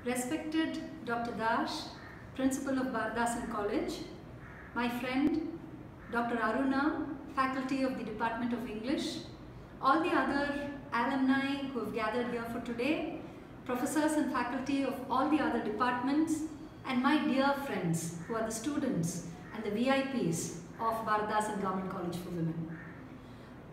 Respected Dr. Dash, Principal of Bardhasan College, my friend Dr. Aruna, Faculty of the Department of English, all the other alumni who have gathered here for today, professors and faculty of all the other departments, and my dear friends who are the students and the VIPs of Bardhasan Government College for Women.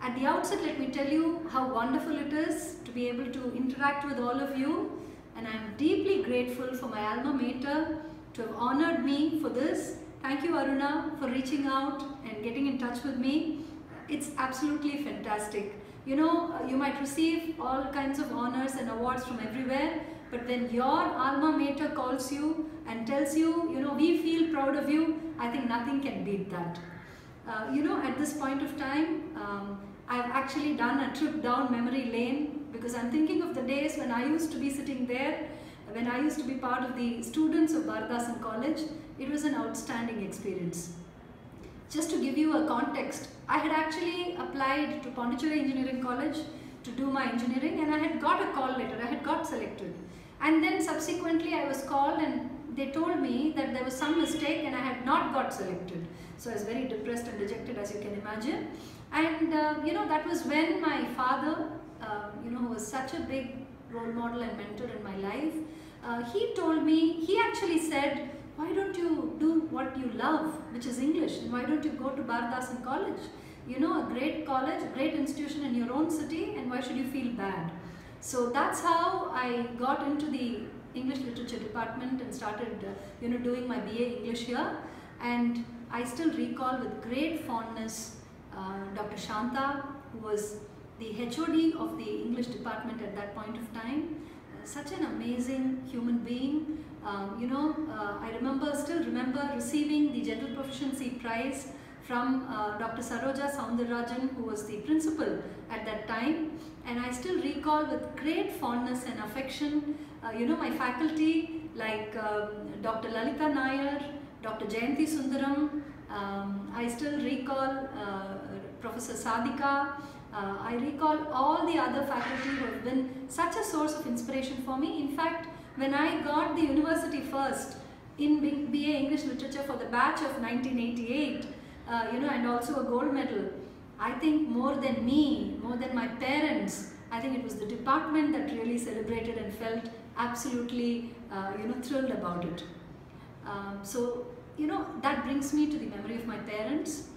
At the outset, let me tell you how wonderful it is to be able to interact with all of you, and I am deeply grateful for my alma mater to have honored me for this. Thank you, Aruna, for reaching out and getting in touch with me. It's absolutely fantastic. You know, you might receive all kinds of honors and awards from everywhere, but when your alma mater calls you and tells you, we feel proud of you, I think nothing can beat that. At this point of time, I've actually done a trip down memory lane because I'm thinking of the days when I used to be sitting there, when I used to be part of the students of Bardhasan College. It was an outstanding experience. Just to give you a context, I had actually applied to Pondicherry Engineering College to do my engineering, and I had got a call letter, I had got selected. And then subsequently I was called and they told me that there was some mistake and I had not got selected. So I was very depressed and dejected, as you can imagine. And that was when my father, who was such a big role model and mentor in my life, he told me, he actually said, why don't you do what you love, which is English, and why don't you go to Bardhasan College? A great college, a great institution in your own city, and why should you feel bad? So that's how I got into the English Literature department and started, doing my BA English here. And I still recall with great fondness Dr. Shanta, who was the HOD of the English department at that point of time. Such an amazing human being. I still remember receiving the General Proficiency Prize from Dr. Saroja Soundararajan, who was the principal at that time. And I still recall with great fondness and affection, my faculty like Dr. Lalita Nair, Dr. Jayanti Sundaram. I still recall Professor Sadika. I recall all the other faculty who have been such a source of inspiration for me. In fact, when I got the university first in BA English Literature for the batch of 1988, and also a gold medal, I think more than me, more than my parents, I think it was the department that really celebrated and felt absolutely, thrilled about it. That brings me to the memory of my parents.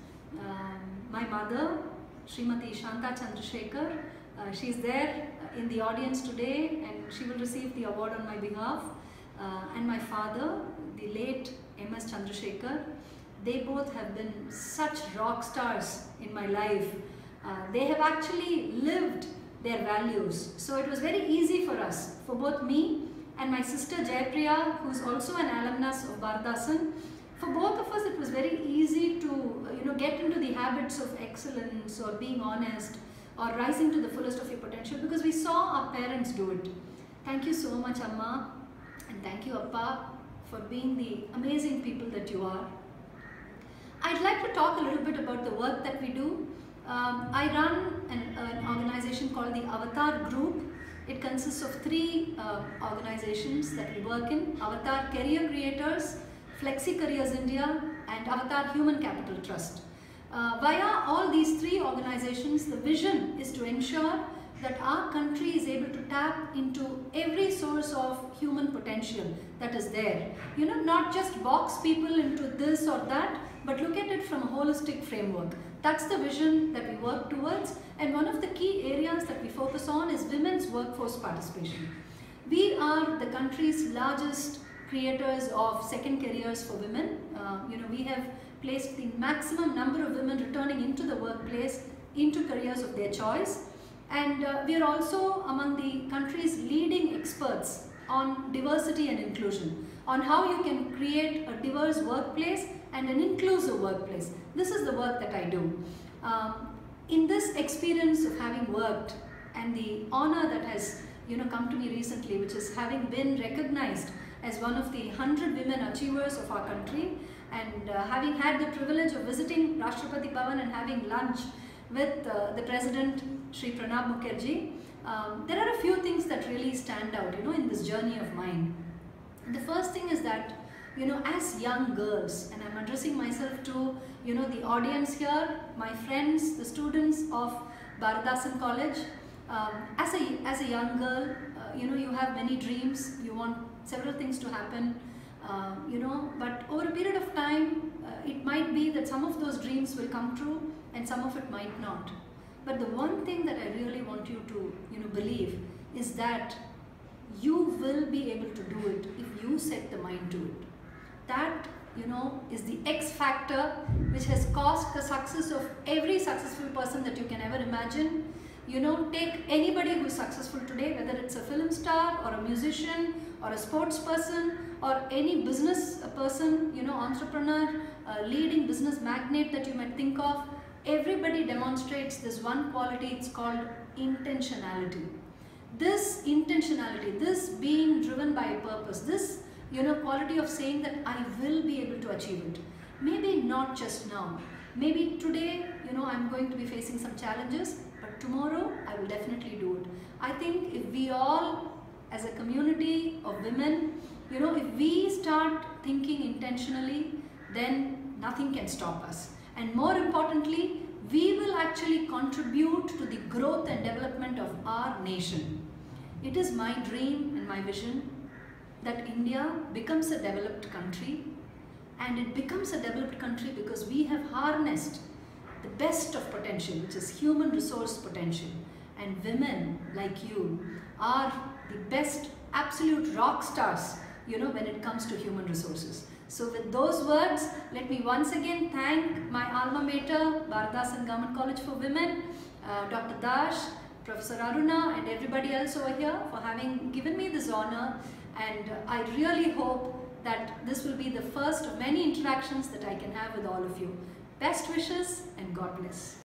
My mother, Srimati Shanta Chandrasekhar, she's there in the audience today and she will receive the award on my behalf. And my father, the late M.S. Chandrasekhar, they both have been such rock stars in my life. They have actually lived their values. So it was very easy for us, for both me and my sister Jaipriya, who's also an alumnus of Bardhasan. For both of us, it was very easy to get into the habits of excellence or being honest or rising to the fullest of your potential because we saw our parents do it. Thank you so much, Amma, and thank you, Appa, for being the amazing people that you are. I'd like to talk a little bit about the work that we do. I run an organization called the Avatar Group. It consists of three organizations that we work in: Avatar Career Creators, Flexi Careers India, and Avatar Human Capital Trust. Via all these three organizations, the vision is to ensure that our country is able to tap into every source of human potential that is there. Not just box people into this or that, but look at it from a holistic framework. That's the vision that we work towards, and one of the key areas that we focus on is women's workforce participation. We are the country's largest creators of second careers for women. We have placed the maximum number of women returning into the workplace into careers of their choice. And we are also among the country's leading experts on diversity and inclusion, on how you can create a diverse workplace and an inclusive workplace. This is the work that I do. In this experience of having worked and the honor that has come to me recently, which is having been recognized as one of the 100 women achievers of our country, and having had the privilege of visiting Rashtrapati Bhavan and having lunch with the President, Shri Pranab Mukherjee, there are a few things that really stand out, in this journey of mine. And the first thing is that, as young girls, and I'm addressing myself to, the audience here, my friends, the students of Bharatdasan College. As a young girl, you have many dreams, you want several things to happen, but over a period of time, it might be that some of those dreams will come true and some of it might not. But the one thing that I really want you to, believe is that you will be able to do it if you set the mind to it. That, is the X factor which has caused the success of every successful person that you can ever imagine. Take anybody who is successful today, whether it's a film star or a musician or a sports person or any business person, entrepreneur, leading business magnate that you might think of. Everybody demonstrates this one quality, it's called intentionality. This intentionality, this being driven by a purpose, this quality of saying that I will be able to achieve it. Maybe not just now. Maybe today, I'm going to be facing some challenges, but tomorrow I will definitely do it. I think if we all, as a community of women, if we start thinking intentionally, then nothing can stop us. And more importantly, we will actually contribute to the growth and development of our nation. It is my dream and my vision that India becomes a developed country, and it becomes a developed country because we have harnessed the best of potential, which is human resource potential, and women like you are the best absolute rock stars, when it comes to human resources. So with those words, let me once again thank my alma mater, Bharatdasan Government College for Women, Dr. Dash, Professor Aruna, and everybody else over here for having given me this honor. And I really hope that this will be the first of many interactions that I can have with all of you. Best wishes and God bless.